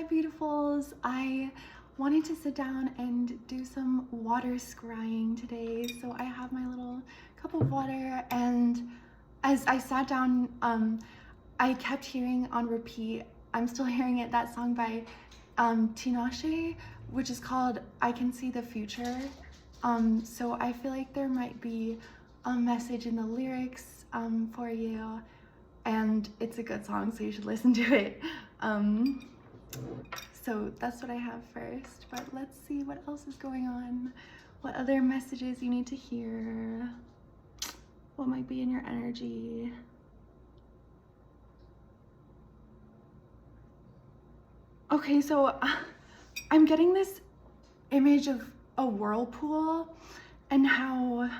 Hi beautifuls. I wanted to sit down and do some water scrying today. So I have my little cup of water, and as I sat down, I kept hearing on repeat, I'm still hearing it, that song by Tinashe, which is called I Can See the Future. So I feel like there might be a message in the lyrics for you, and it's a good song, so you should listen to it. So that's what I have first, but let's see what else is going on. What other messages you need to hear? What might be in your energy? Okay, so I'm getting this image of a whirlpool and how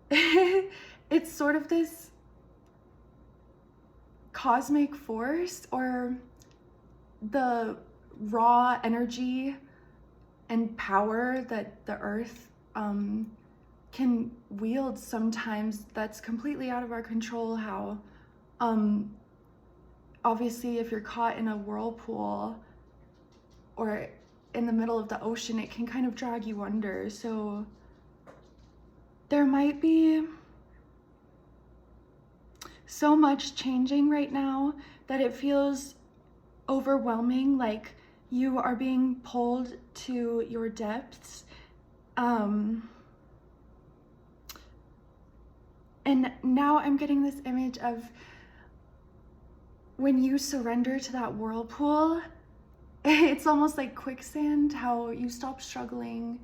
it's sort of this cosmic force, or the raw energy and power that the earth can wield sometimes, that's completely out of our control. How obviously if you're caught in a whirlpool or in the middle of the ocean, it can kind of drag you under. So there might be so much changing right now that it feels overwhelming, like you are being pulled to your depths. And now I'm getting this image of when you surrender to that whirlpool, it's almost like quicksand, how you stop struggling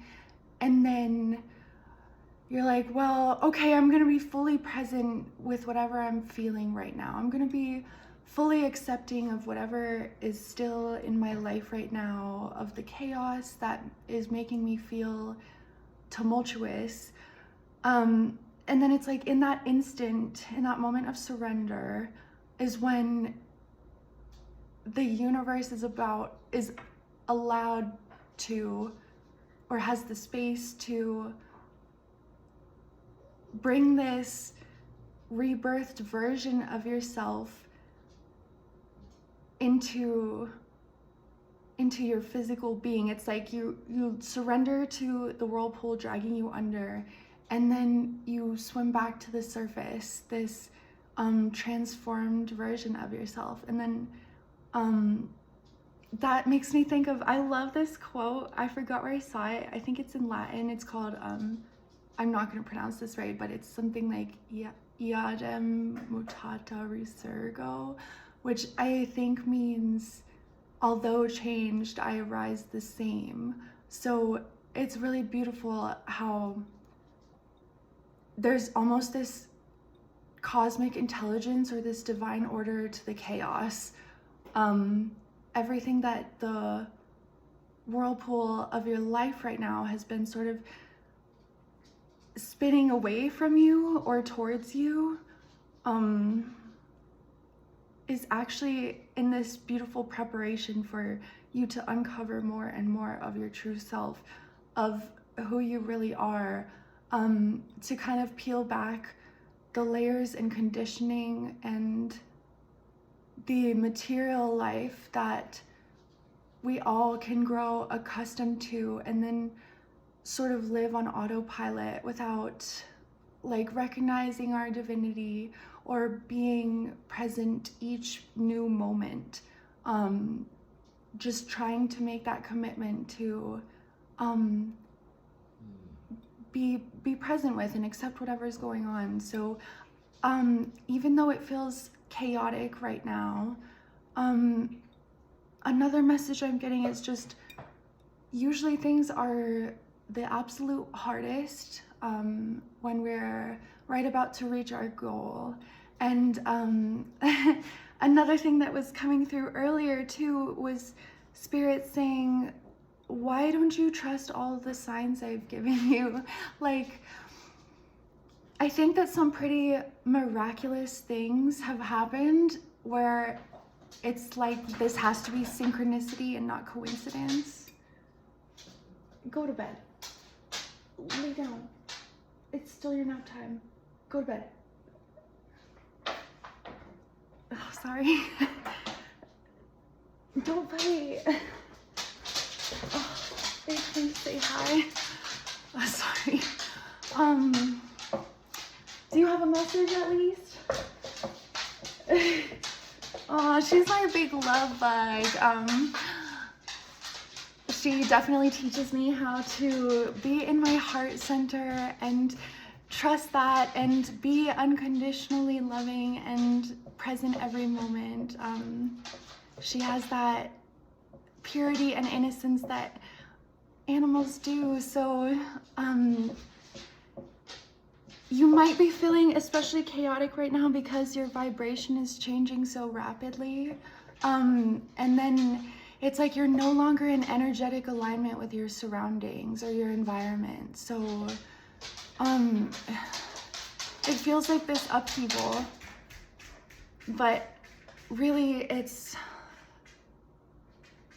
and then you're like, well, okay, I'm gonna be fully present with whatever I'm feeling right now. I'm gonna be fully accepting of whatever is still in my life right now, of the chaos that is making me feel tumultuous. And then it's like in that instant, in that moment of surrender, is when the universe is allowed to, or has the space to, bring this rebirthed version of yourself into your physical being. It's like you surrender to the whirlpool dragging you under, and then you swim back to the surface, this transformed version of yourself. And then that makes me think of, I love this quote, I forgot where I saw it, I think it's in Latin. It's called I'm not going to pronounce this right, but it's something like iadem mutata resurgo, which I think means, although changed, I arise the same. So it's really beautiful how there's almost this cosmic intelligence, or this divine order to the chaos. Everything that the whirlpool of your life right now has been sort of spinning away from you or towards you, is actually in this beautiful preparation for you to uncover more and more of your true self, of who you really are, to kind of peel back the layers and conditioning and the material life that we all can grow accustomed to, and then sort of live on autopilot without like recognizing our divinity or being present each new moment. Just trying to make that commitment to be present with and accept whatever is going on. So even though it feels chaotic right now, another message I'm getting is just, usually things are the absolute hardest when we're right about to reach our goal. And another thing that was coming through earlier too was Spirit saying, why don't you trust all the signs I've given you? Like, I think that some pretty miraculous things have happened where it's like this has to be synchronicity and not coincidence. Go to bed. Lay down. It's still your nap time. Go to bed. Oh, sorry. don't fight. Oh, they can say hi. Oh, sorry. Do you have a message at least? Oh, she's my big love bug. She definitely teaches me how to be in my heart center and trust that and be unconditionally loving and present every moment. She has that purity and innocence that animals do. So you might be feeling especially chaotic right now because your vibration is changing so rapidly. And then it's like you're no longer in energetic alignment with your surroundings or your environment. So it feels like this upheaval, but really it's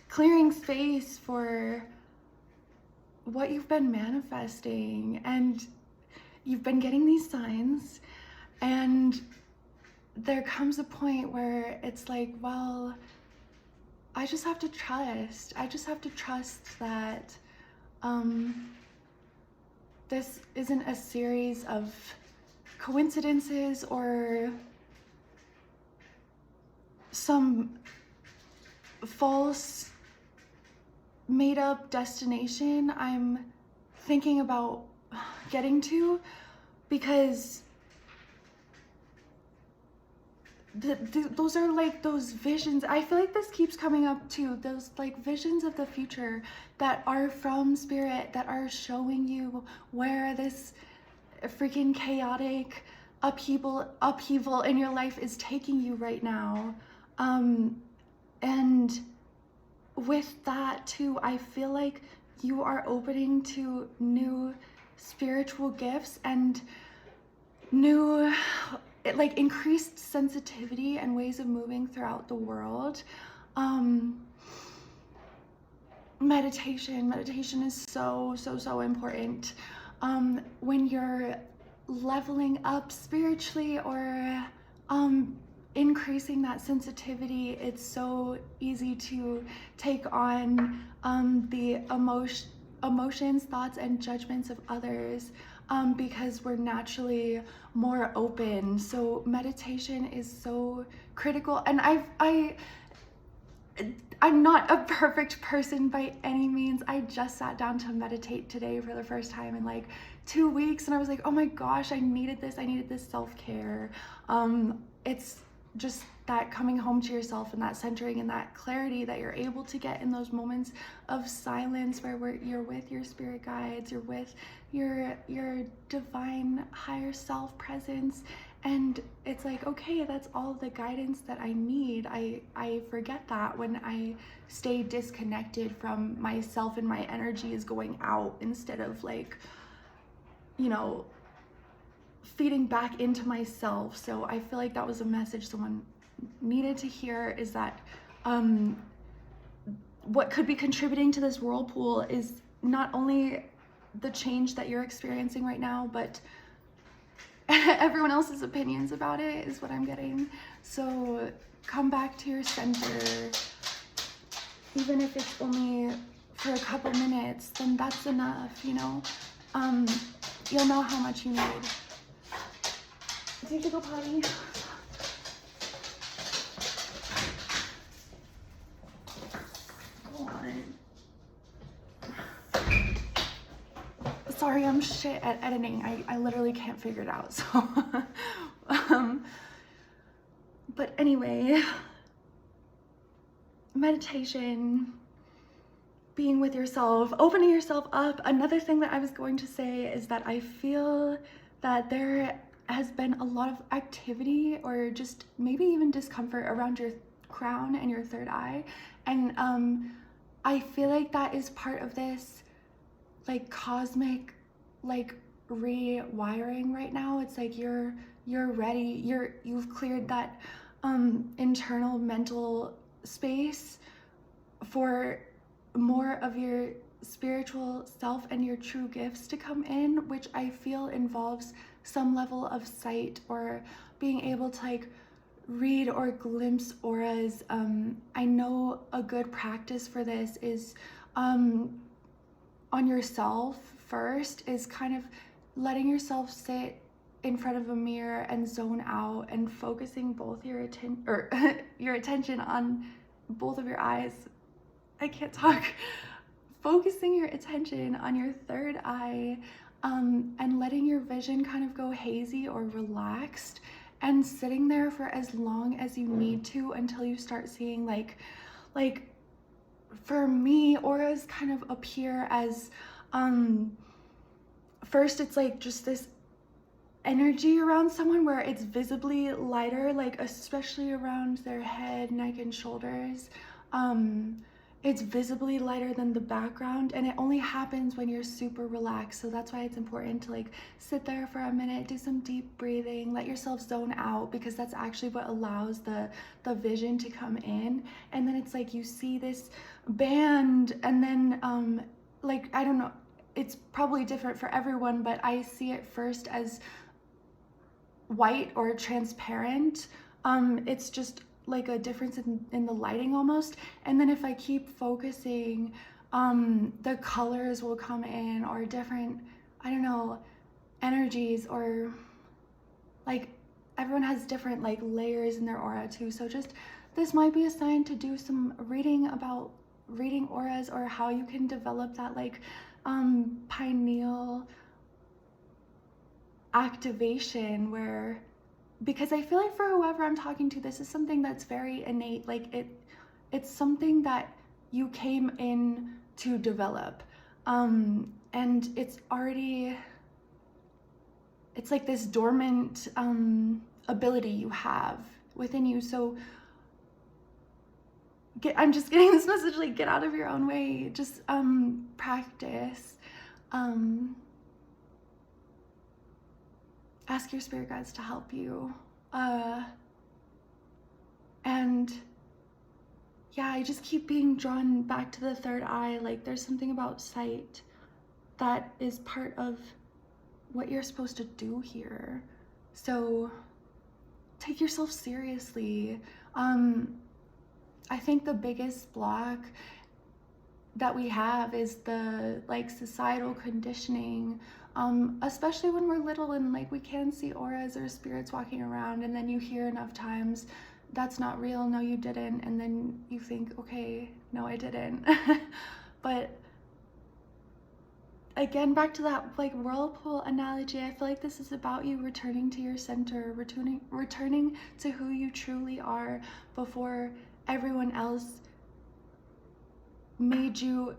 clearing space for what you've been manifesting, and you've been getting these signs, and there comes a point where it's like, well, I just have to trust. I just have to trust that this isn't a series of coincidences or some false made up destination I'm thinking about getting to, because those are like those visions. I feel like this keeps coming up too, those like visions of the future that are from spirit, that are showing you where this freaking chaotic upheaval in your life is taking you right now. And with that too, I feel like you are opening to new spiritual gifts and new, like, increased sensitivity and ways of moving throughout the world. Meditation is so important. When you're leveling up spiritually or increasing that sensitivity, it's so easy to take on the emotions, thoughts, and judgments of others, because we're naturally more open. So meditation is so critical. And I'm not a perfect person by any means. I just sat down to meditate today for the first time in like 2 weeks, and I was like, oh my gosh, I needed this self-care. It's just that coming home to yourself and that centering and that clarity that you're able to get in those moments of silence where you're with your spirit guides, you're with your divine higher self presence, and it's like, okay, that's all the guidance that I need. I forget that when I stay disconnected from myself and my energy is going out instead of, like, you know, feeding back into myself. So I feel like that was a message someone needed to hear, is that what could be contributing to this whirlpool is not only the change that you're experiencing right now, but everyone else's opinions about it is what I'm getting. So come back to your center. Even if it's only for a couple minutes, then that's enough, you know? You'll know how much you need. Do you have to go potty? Go on. Sorry, I'm shit at editing. I literally can't figure it out, so. But anyway, meditation, being with yourself, opening yourself up. Another thing that I was going to say is that I feel that there has been a lot of activity or just maybe even discomfort around your crown and your third eye. And I feel like that is part of this, like, cosmic, like, rewiring right now. It's like you're ready, you've cleared that internal mental space for more of your spiritual self and your true gifts to come in, which I feel involves some level of sight or being able to, like, read or glimpse auras, I know a good practice for this is on yourself first, is kind of letting yourself sit in front of a mirror and zone out and focusing both your your attention on both of your eyes. I can't talk. Focusing your attention on your third eye, and letting your vision kind of go hazy or relaxed, and sitting there for as long as you need to until you start seeing like for me, auras kind of appear as first it's like just this energy around someone where it's visibly lighter, like especially around their head, neck, and shoulders. It's visibly lighter than the background, and it only happens when you're super relaxed. So that's why it's important to like sit there for a minute, do some deep breathing, let yourself zone out, because that's actually what allows the vision to come in. And then it's like you see this band, and then like, I don't know, it's probably different for everyone, but I see it first as white or transparent. It's just like a difference in the lighting almost. And then if I keep focusing, the colors will come in, or different, I don't know, energies, or like everyone has different like layers in their aura too. So just this might be a sign to do some reading about reading auras, or how you can develop that like pineal activation, where, because I feel like for whoever I'm talking to, this is something that's very innate. Like it's something that you came in to develop, and it's already, it's like this dormant ability you have within you. So I'm just getting this message, like, get out of your own way. Just practice. Ask your spirit guides to help you. And yeah, I just keep being drawn back to the third eye. Like, there's something about sight that is part of what you're supposed to do here. So take yourself seriously. I think the biggest block that we have is the like societal conditioning, especially when we're little and like we can see auras or spirits walking around, and then you hear enough times, that's not real, no you didn't, and then you think, okay, no I didn't. But again, back to that like whirlpool analogy, I feel like this is about you returning to your center, returning to who you truly are before everyone else made you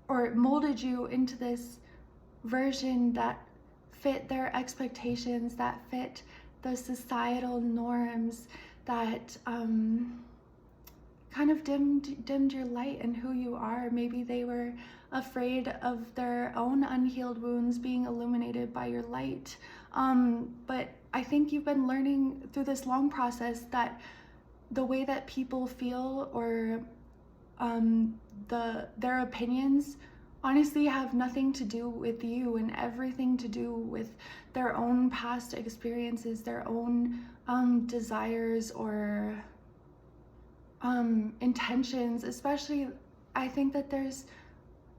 or molded you into this version that fit their expectations, that fit the societal norms, that kind of dimmed your light and who you are. Maybe they were afraid of their own unhealed wounds being illuminated by your light. But I think you've been learning through this long process that the way that people feel, or their opinions, honestly have nothing to do with you, and everything to do with their own past experiences, their own desires or intentions. Especially, I think that there's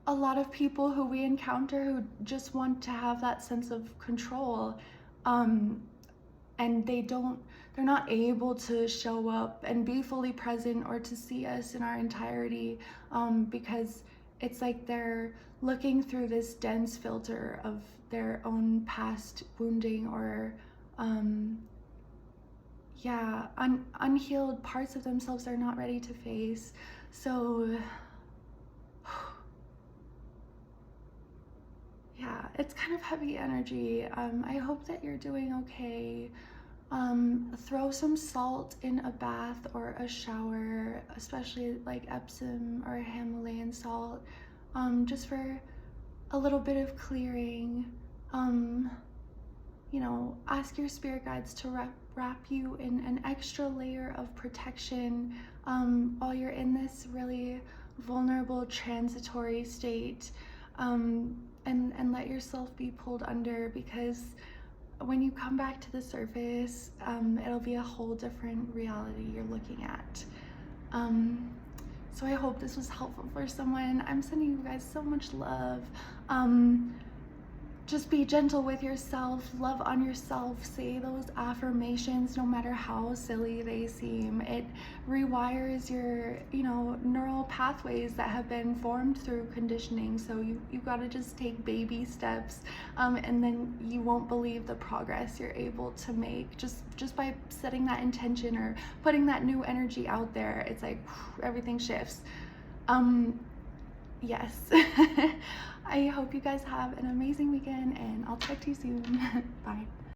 a lot of people who we encounter who just want to have that sense of control, and they're not able to show up and be fully present, or to see us in our entirety, because it's like they're looking through this dense filter of their own past wounding, or unhealed parts of themselves they're not ready to face. So yeah, it's kind of heavy energy. I hope that you're doing okay. Throw some salt in a bath or a shower, especially like Epsom or Himalayan salt, just for a little bit of clearing. You know, ask your spirit guides to wrap you in an extra layer of protection while you're in this really vulnerable transitory state, and let yourself be pulled under, because when you come back to the surface, it'll be a whole different reality you're looking at. So I hope this was helpful for someone. I'm sending you guys so much love. Just be gentle with yourself, love on yourself, say those affirmations no matter how silly they seem. It rewires your, neural pathways that have been formed through conditioning. So you gotta just take baby steps, and then you won't believe the progress you're able to make just by setting that intention or putting that new energy out there. It's like everything shifts. Yes. I hope you guys have an amazing weekend, and I'll talk to you soon. Bye.